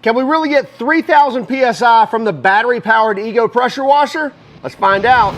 Can we really get 3,000 PSI from the battery-powered Ego pressure washer? Let's find out.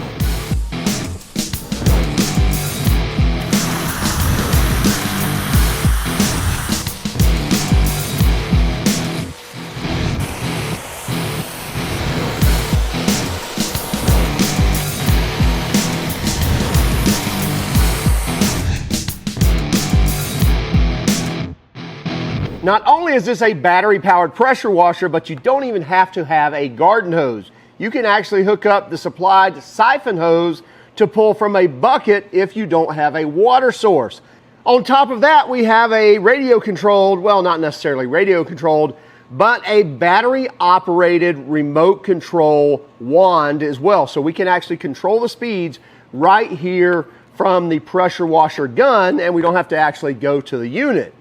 Not only is this a battery-powered pressure washer, but you don't even have to have a garden hose. You can actually hook up the supplied siphon hose to pull from a bucket if you don't have a water source. On top of that, we have a radio-controlled, well, not necessarily radio-controlled, but a battery-operated remote control wand as well. So we can actually control the speeds right here from the pressure washer gun, and we don't have to actually go to the unit.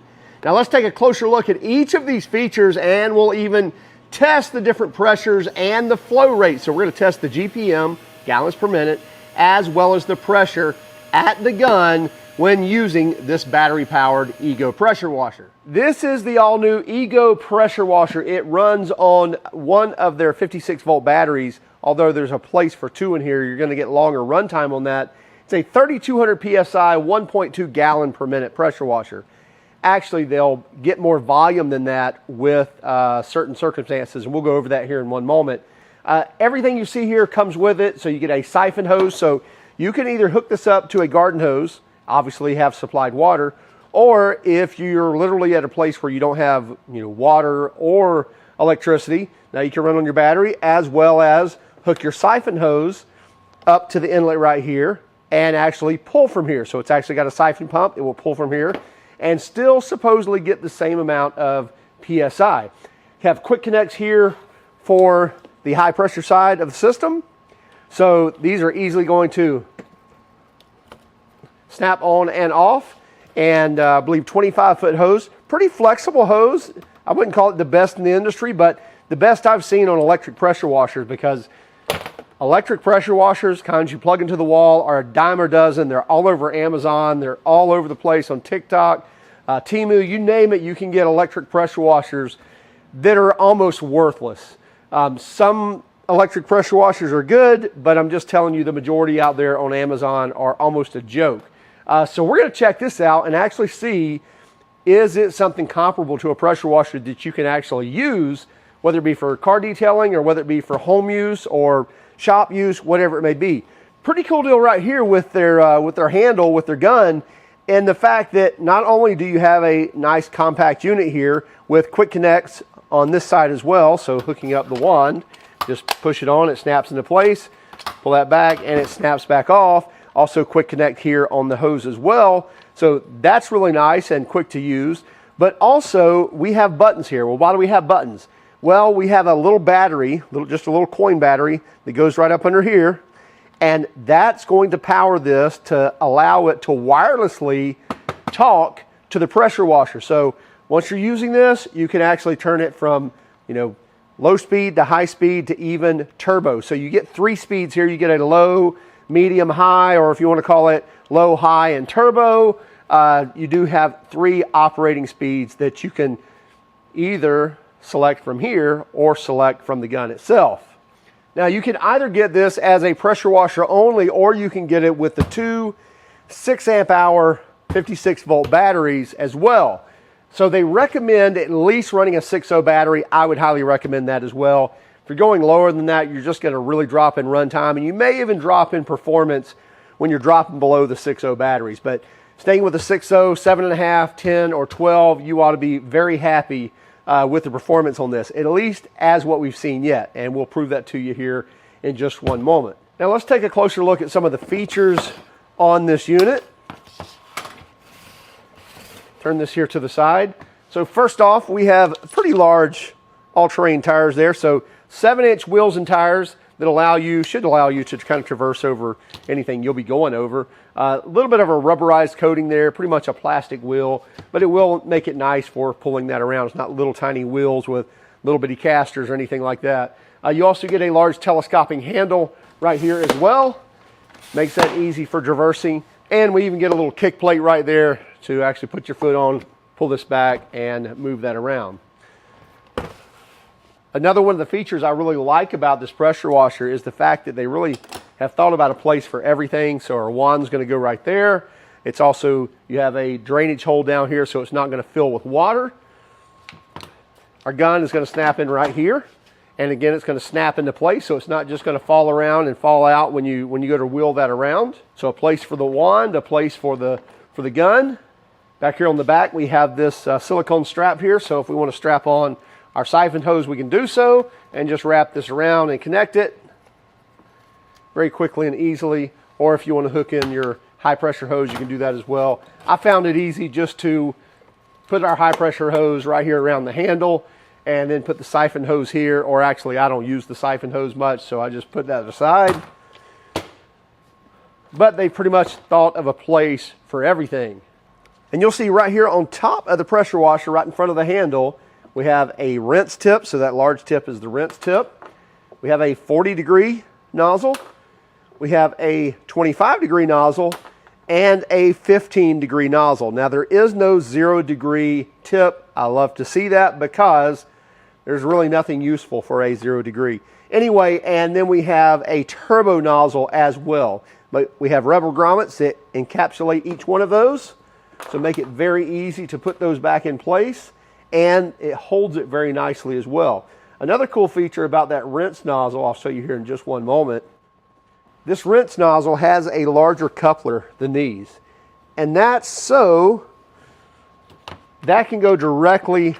Now let's take a closer look at each of these features, and we'll even test the different pressures and the flow rate. So we're going to test the GPM, gallons per minute, as well as the pressure at the gun when using this battery-powered Ego pressure washer. This is the all-new Ego pressure washer. It runs on one of their 56-volt batteries. Although there's a place for two in here, you're going to get longer runtime on that. It's a 3,200 PSI, 1.2 gallon per minute pressure washer. Actually, they'll get more volume than that with certain circumstances, and we'll go over that here in one moment. Everything you see here comes with it, so you get a siphon hose, so you can either hook this up to a garden hose, obviously have supplied water, or if you're literally at a place where you don't have water or electricity, now you can run on your battery, as well as hook your siphon hose up to the inlet right here and actually pull from here. So it's actually got a siphon pump, it will pull from here, and still supposedly get the same amount of PSI. You have quick connects here for the high pressure side of the system. So these are easily going to snap on and off. And I believe 25-foot hose. Pretty flexible hose. I wouldn't call it the best in the industry, but the best I've seen on electric pressure washers, because electric pressure washers, kinds you plug into the wall, are a dime a dozen. They're all over Amazon. They're all over the place on TikTok, Temu, you name it. You can get electric pressure washers that are almost worthless. Some electric pressure washers are good, but I'm just telling you the majority out there on Amazon are almost a joke. So we're going to check this out and actually see, is it something comparable to a pressure washer that you can actually use, whether it be for car detailing or whether it be for home use or shop use, whatever it may be. Pretty cool deal right here with their handle, with their gun, and the fact that not only do you have a nice compact unit here with quick connects on this side as well, so hooking up the wand, just push it on, it snaps into place, pull that back, and it snaps back off. Also quick connect here on the hose as well, so that's really nice and quick to use. But also we have buttons here. Well, why do we have buttons? Well, we have a little battery, just a little coin battery that goes right up under here, and that's going to power this to allow it to wirelessly talk to the pressure washer. So once you're using this, you can actually turn it from, low speed to high speed to even turbo. So you get 3 speeds here. You get a low, medium, high, or if you want to call it low, high, and turbo. You do have 3 operating speeds that you can either select from here or select from the gun itself. Now you can either get this as a pressure washer only, or you can get it with the 2 6 amp hour 56 volt batteries as well. So they recommend at least running a 6.0 battery. I would highly recommend that as well. If you're going lower than that, you're just going to really drop in runtime, and you may even drop in performance when you're dropping below the 6.0 batteries. But staying with a 6.0, 7.5, 10, or 12, you ought to be very happy with the performance on this, at least as what we've seen yet, and we'll prove that to you here in just one moment. Now let's take a closer look at some of the features on this unit. Turn this here to the side. So first off, we have pretty large all-terrain tires there, so 7-inch wheels and tires that should allow you to kind of traverse over anything you'll be going over. A little bit of a rubberized coating there, pretty much a plastic wheel, but it will make it nice for pulling that around. It's not little tiny wheels with little bitty casters or anything like that. You also get a large telescoping handle right here as well. Makes that easy for traversing. And we even get a little kick plate right there to actually put your foot on, pull this back, and move that around. Another one of the features I really like about this pressure washer is the fact that they really have thought about a place for everything. So our wand's going to go right there. It's also, you have a drainage hole down here so it's not going to fill with water. Our gun is going to snap in right here. And again, it's going to snap into place, so it's not just going to fall around and fall out when you go to wheel that around. So a place for the wand, a place for the gun. Back here on the back, we have this silicone strap here. So if we want to strap on our siphon hose, we can do so, and just wrap this around and connect it very quickly and easily. Or if you want to hook in your high pressure hose, you can do that as well. I found it easy just to put our high pressure hose right here around the handle, and then put the siphon hose here, or actually I don't use the siphon hose much, so I just put that aside. But they pretty much thought of a place for everything. And you'll see right here on top of the pressure washer, right in front of the handle, we have a rinse tip, so that large tip is the rinse tip. We have a 40-degree nozzle. We have a 25-degree nozzle and a 15-degree nozzle. Now there is no 0-degree tip. I love to see that because there's really nothing useful for a 0-degree. Anyway, and then we have a turbo nozzle as well. But we have rubber grommets that encapsulate each one of those, so make it very easy to put those back in place, and it holds it very nicely as well. Another cool feature about that rinse nozzle, I'll show you here in just one moment. This rinse nozzle has a larger coupler than these, and that's so that can go directly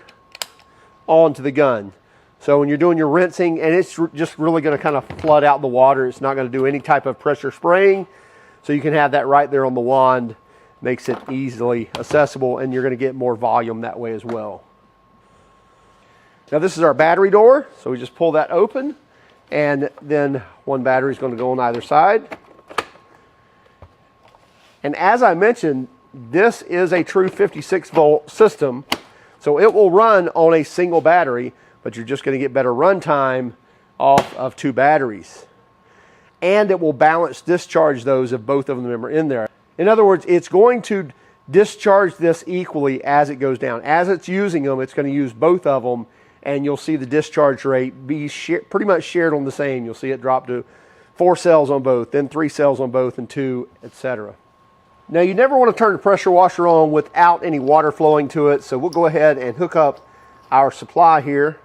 onto the gun. So when you're doing your rinsing, and it's just really going to kind of flood out the water, it's not going to do any type of pressure spraying, so you can have that right there on the wand. Makes it easily accessible, and you're going to get more volume that way as well. Now this is our battery door, so we just pull that open, and then one battery is going to go on either side. And as I mentioned, this is a true 56-volt system, so it will run on a single battery, but you're just going to get better run time off of 2 batteries. And it will balance discharge those if both of them are in there. In other words, it's going to discharge this equally as it goes down. As it's using them, it's going to use both of them, and you'll see the discharge rate be pretty much shared on the same. You'll see it drop to 4 cells on both, then 3 cells on both, and 2, etc. Now you never want to turn the pressure washer on without any water flowing to it, so we'll go ahead and hook up our supply here.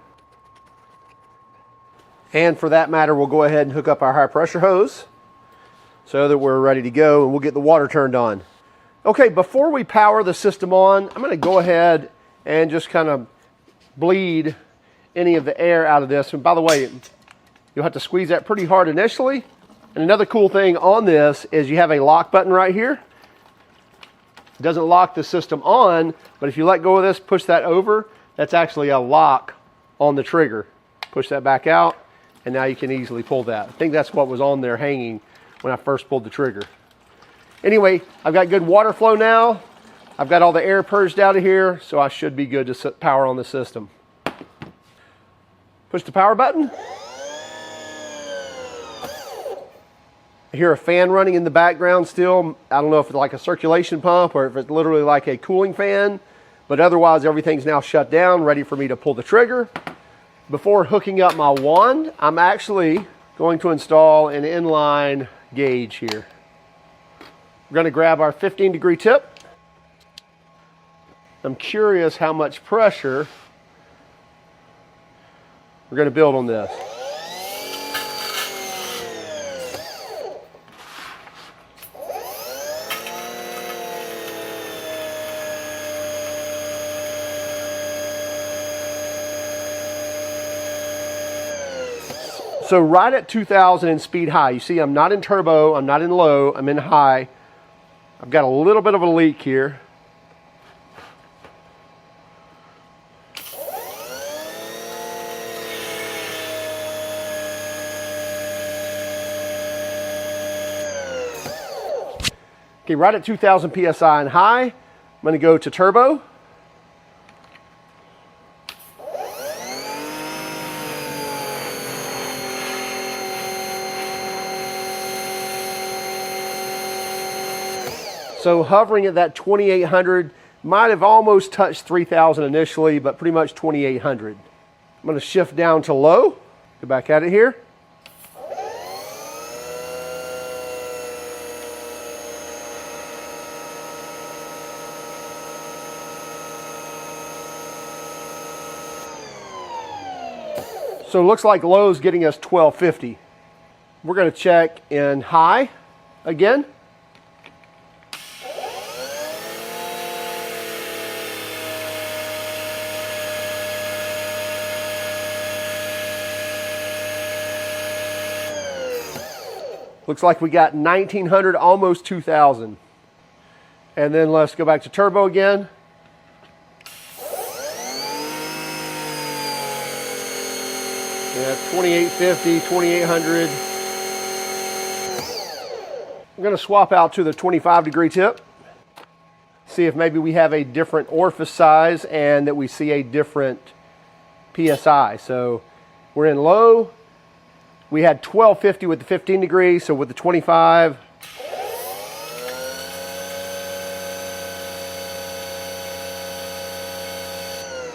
And for that matter, we'll go ahead and hook up our high pressure hose so that we're ready to go, and we'll get the water turned on. Okay, before we power the system on, I'm going to go ahead and just kind of bleed any of the air out of this. And by the way, you'll have to squeeze that pretty hard initially. And another cool thing on this is you have a lock button right here. It doesn't lock the system on, but if you let go of this, push that over, that's actually a lock on the trigger. Push that back out, and now you can easily pull that. I think that's what was on there hanging when I first pulled the trigger. Anyway, I've got good water flow now. I've got all the air purged out of here, so I should be good to power on the system. Push the power button. I hear a fan running in the background still. I don't know if it's like a circulation pump or if it's literally like a cooling fan, but otherwise everything's now shut down, ready for me to pull the trigger. Before hooking up my wand, I'm actually going to install an inline gauge here. We're going to grab our 15-degree tip. I'm curious how much pressure we're going to build on this. So right at 2,000 in speed high, you see I'm not in turbo, I'm not in low, I'm in high. I've got a little bit of a leak here. Okay, right at 2,000 PSI and high, I'm going to go to turbo. So hovering at that 2,800, might have almost touched 3,000 initially, but pretty much 2,800. I'm going to shift down to low. Go back at it here. So it looks like low's getting us 1250. We're going to check in high again. Looks like we got 1900, almost 2000. And then let's go back to turbo again. Yeah, 2850, 2800. I'm going to swap out to the 25-degree tip. See if maybe we have a different orifice size and that we see a different PSI. So we're in low. We had 1250 with the 15 degrees, so with the 25.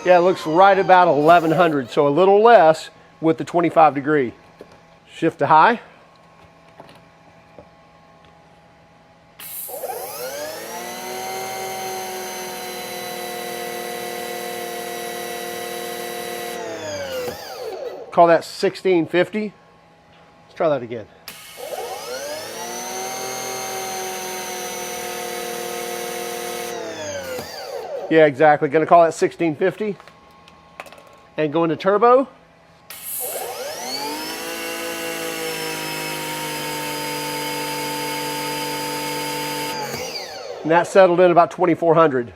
Yeah, it looks right about 1100, so a little less with the 25 degree. Shift to high. Call that 1650. Let's try that again. Yeah, exactly. Gonna call that 1650. And go into turbo. And that settled in about 2400.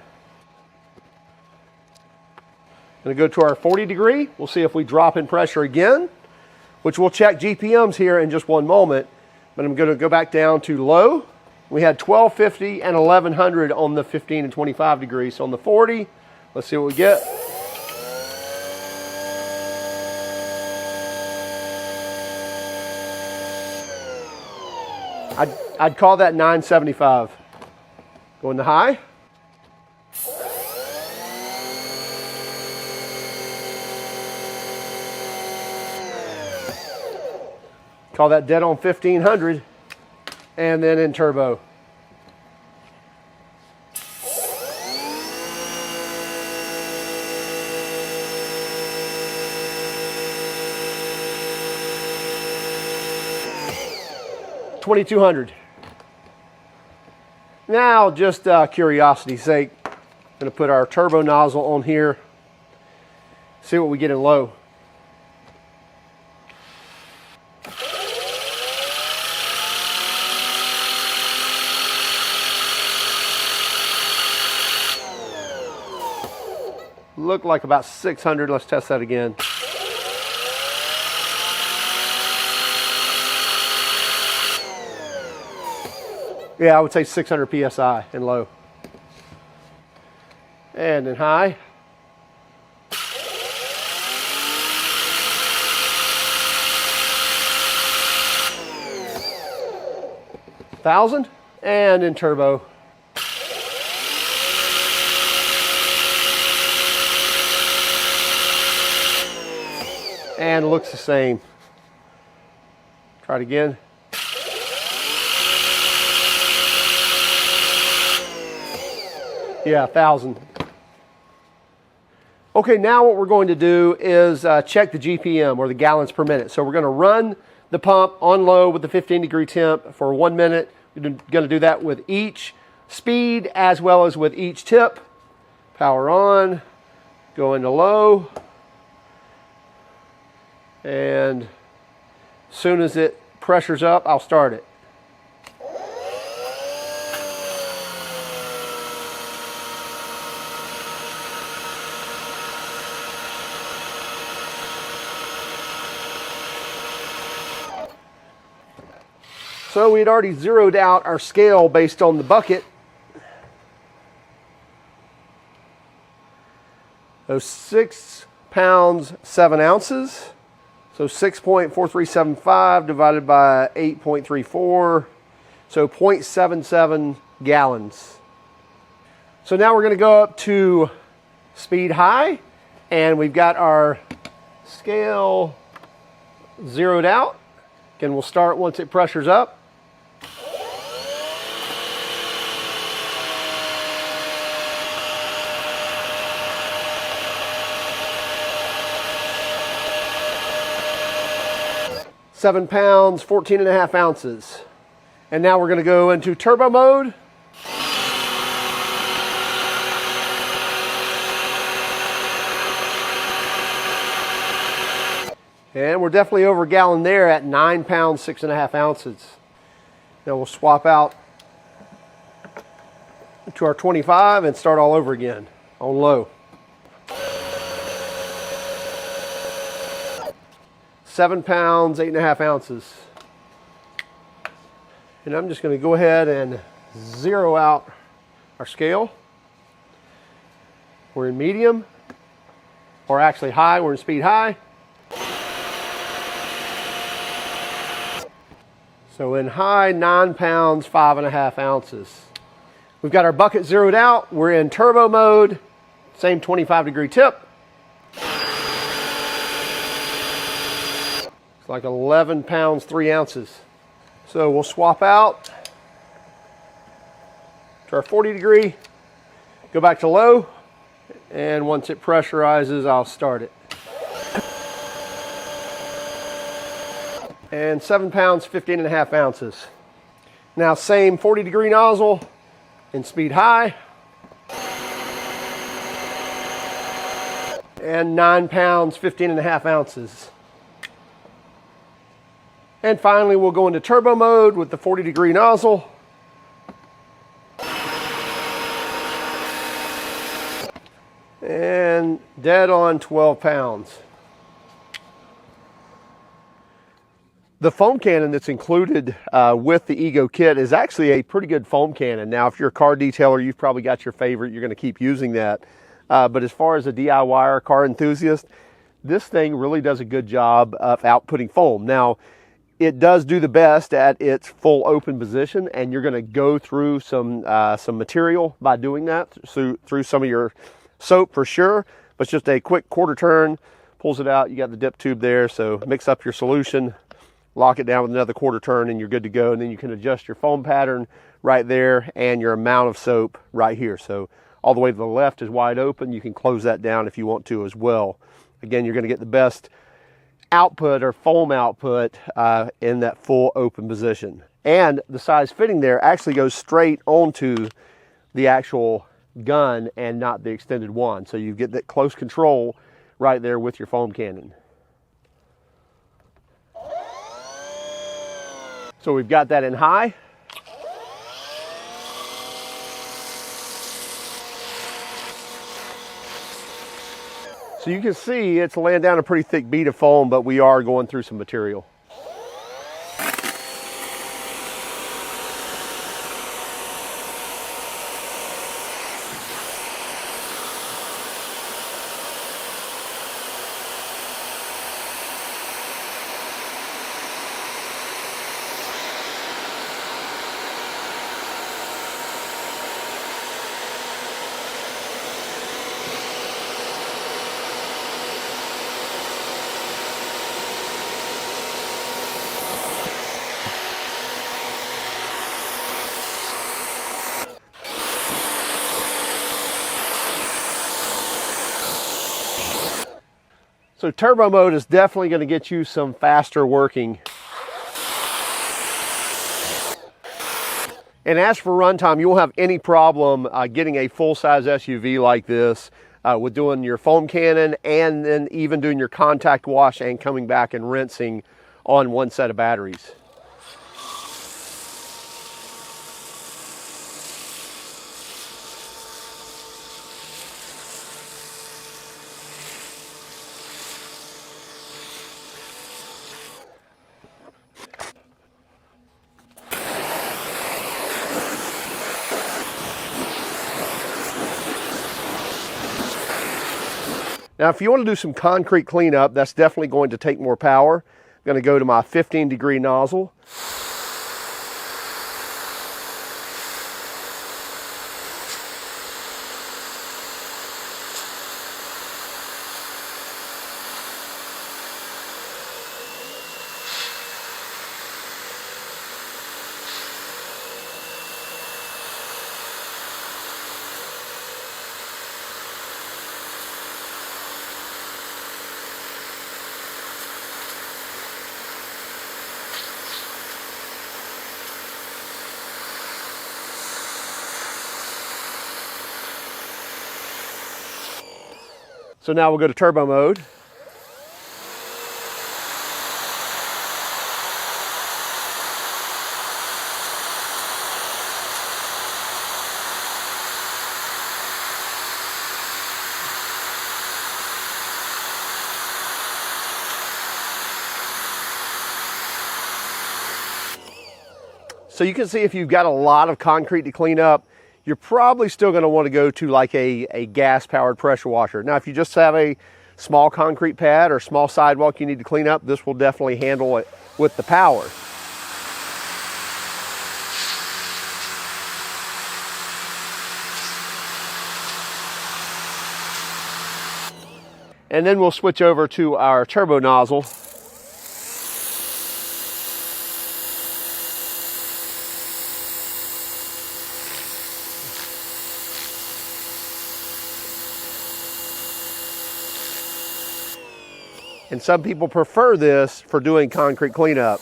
Gonna go to our 40 degree. We'll see if we drop in pressure again, which we'll check GPMs here in just one moment. But I'm gonna go back down to low. We had 1250 and 1100 on the 15 and 25 degrees. So on the 40, let's see what we get. I'd call that 975. Go in the high. Call that dead on 1500. And then in turbo. $2,200. Now, just curiosity's sake, I'm going to put our turbo nozzle on here. See what we get in low. Look like about 600. Let's test that again. Yeah, I would say 600 PSI in low. And in high. $1,000. And in turbo. And it looks the same. Try it again. Yeah, 1,000. Okay, now what we're going to do is check the GPM, or the gallons per minute. So we're going to run the pump on low with the 15-degree temp for 1 minute. We're going to do that with each speed as well as with each tip. Power on, go into low, and as soon as it pressures up, I'll start it. So we'd already zeroed out our scale based on the bucket. So 6 pounds, 7 ounces. So 6.4375 divided by 8.34. So 0.77 gallons. So now we're going to go up to speed high, and we've got our Scale zeroed out. Again, we'll start once it pressures up. £7, 14.5 ounces. And now we're going to go into turbo mode. And we're definitely over a gallon there at £9, 6.5 ounces. Now we'll swap out to our 25 and start all over again on low. 7 pounds, 8.5 ounces. And I'm just going to go ahead and zero out our scale. We're in medium, or actually high, we're in speed high. So in high, 9 pounds, 5.5 ounces. We've got our bucket zeroed out. We're in turbo mode, same 25-degree tip. It's like 11 pounds, 3 ounces. So we'll swap out to our 40-degree, go back to low, and once it pressurizes, I'll start it. And 7 pounds, 15.5 ounces. Now same 40-degree nozzle in speed high. And 9 pounds, 15.5 ounces. And finally, we'll go into turbo mode with the 40-degree nozzle. And dead on 12 pounds. The foam cannon that's included with the Ego kit is actually a pretty good foam cannon. Now, if you're a car detailer, you've probably got your favorite. You're going to keep using that. But as far as a DIY or car enthusiast, this thing really does a good job of outputting foam. Now, it does do the best at its full open position, and you're going to go through some material by doing that, through some of your soap for sure. But it's just a quick quarter turn, pulls it out. You got the dip tube there, so mix up your solution, lock it down with another quarter turn, and you're good to go. And then you can adjust your foam pattern right there and your amount of soap right here. So all the way to the left is wide open. You can close that down if you want to as well. Again, you're going to get the best output or foam output in that full open position. And the size fitting there actually goes straight onto the actual gun and not the extended one. So you get that close control right there with your foam cannon. So we've got that in high. So you can see it's laying down a pretty thick bead of foam, but we are going through some material. So turbo mode is definitely going to get you some faster working. And as for runtime, you won't have any problem getting a full-size SUV like this with doing your foam cannon and then even doing your contact wash and coming back and rinsing on one set of batteries. Now, if you want to do some concrete cleanup, that's definitely going to take more power. I'm going to go to my 15-degree nozzle. So now we'll go to turbo mode. So you can see if you've got a lot of concrete to clean up, you're probably still going to want to go to like a gas-powered pressure washer. Now, if you just have a small concrete pad or small sidewalk you need to clean up, this will definitely handle it with the power. And then we'll switch over to our turbo nozzle. And some people prefer this for doing concrete cleanup.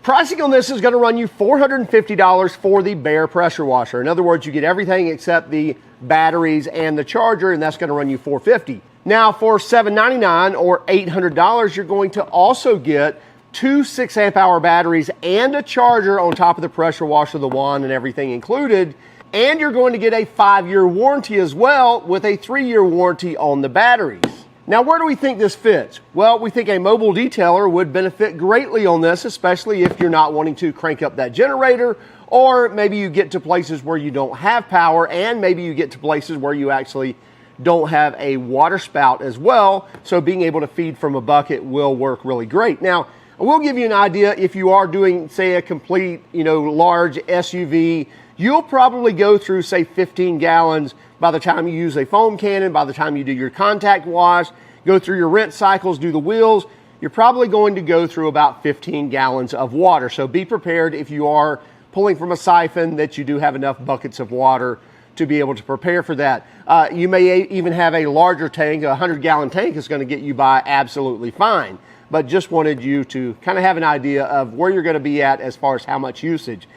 Pricing on this is going to run you $450 for the bare pressure washer. In other words, you get everything except the batteries and the charger, and that's going to run you $450. Now for $799 or $800, you're going to also get 2 6-amp hour batteries and a charger on top of the pressure washer, the wand, and everything included. And you're going to get a 5-year warranty as well, with a 3-year warranty on the batteries. Now, where do we think this fits? Well, we think a mobile detailer would benefit greatly on this, especially if you're not wanting to crank up that generator, or maybe you get to places where you don't have power, and maybe you get to places where you actually don't have a water spout as well. So being able to feed from a bucket will work really great. Now, I will give you an idea. If you are doing, say, a complete, large SUV, you'll probably go through, say, 15 gallons by the time you use a foam cannon, by the time you do your contact wash, go through your rinse cycles, do the wheels, you're probably going to go through about 15 gallons of water. So be prepared if you are pulling from a siphon that you do have enough buckets of water to be able to prepare for that. You may even have a larger tank. A 100-gallon tank is going to get you by absolutely fine. But just wanted you to kind of have an idea of where you're going to be at as far as how much usage.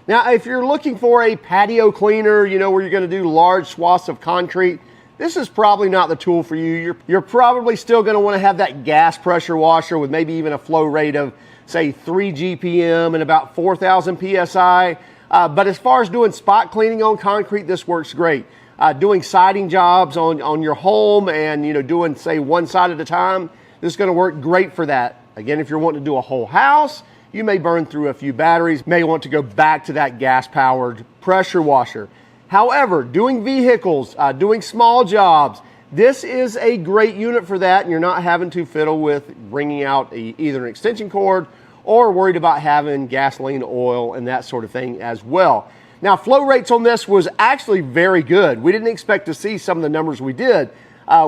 Now, if you're looking for a patio cleaner, where you're going to do large swaths of concrete, this is probably not the tool for you. You're probably still going to want to have that gas pressure washer with maybe even a flow rate of, say, 3 GPM and about 4,000 PSI. But as far as doing spot cleaning on concrete, this works great. Doing siding jobs on your home and, doing, say, one side at a time, this is going to work great for that. Again, if you're wanting to do a whole house, you may burn through a few batteries, may want to go back to that gas-powered pressure washer. However, doing vehicles, doing small jobs, this is a great unit for that, and you're not having to fiddle with bringing out either an extension cord or worried about having gasoline, oil, and that sort of thing as well. Now, flow rates on this was actually very good. We didn't expect to see some of the numbers we did.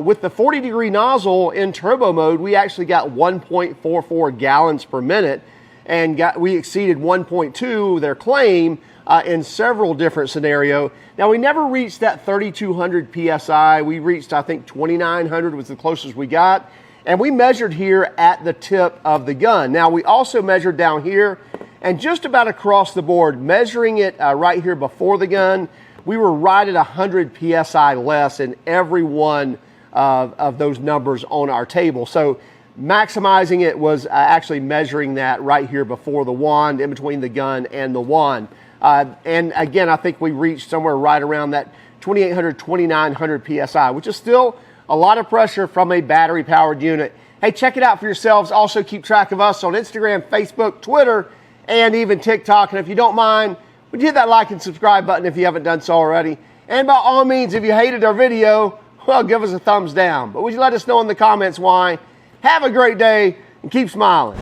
With the 40-degree nozzle in turbo mode, we actually got 1.44 gallons per minute, and we exceeded 1.2, their claim, in several different scenarios. Now, we never reached that 3,200 PSI. We reached, I think, 2,900 was the closest we got. And we measured here at the tip of the gun. Now, we also measured down here, and just about across the board, measuring it right here before the gun, we were right at 100 PSI less in every one of those numbers on our table. So maximizing it was actually measuring that right here before the wand, in between the gun and the wand. And again, I think we reached somewhere right around that 2,800, 2,900 PSI, which is still a lot of pressure from a battery-powered unit. Hey, check it out for yourselves. Also, keep track of us on Instagram, Facebook, Twitter, and even TikTok. And if you don't mind, would you hit that like and subscribe button if you haven't done so already? And by all means, if you hated our video, well, give us a thumbs down. But would you let us know in the comments why? Have a great day and keep smiling.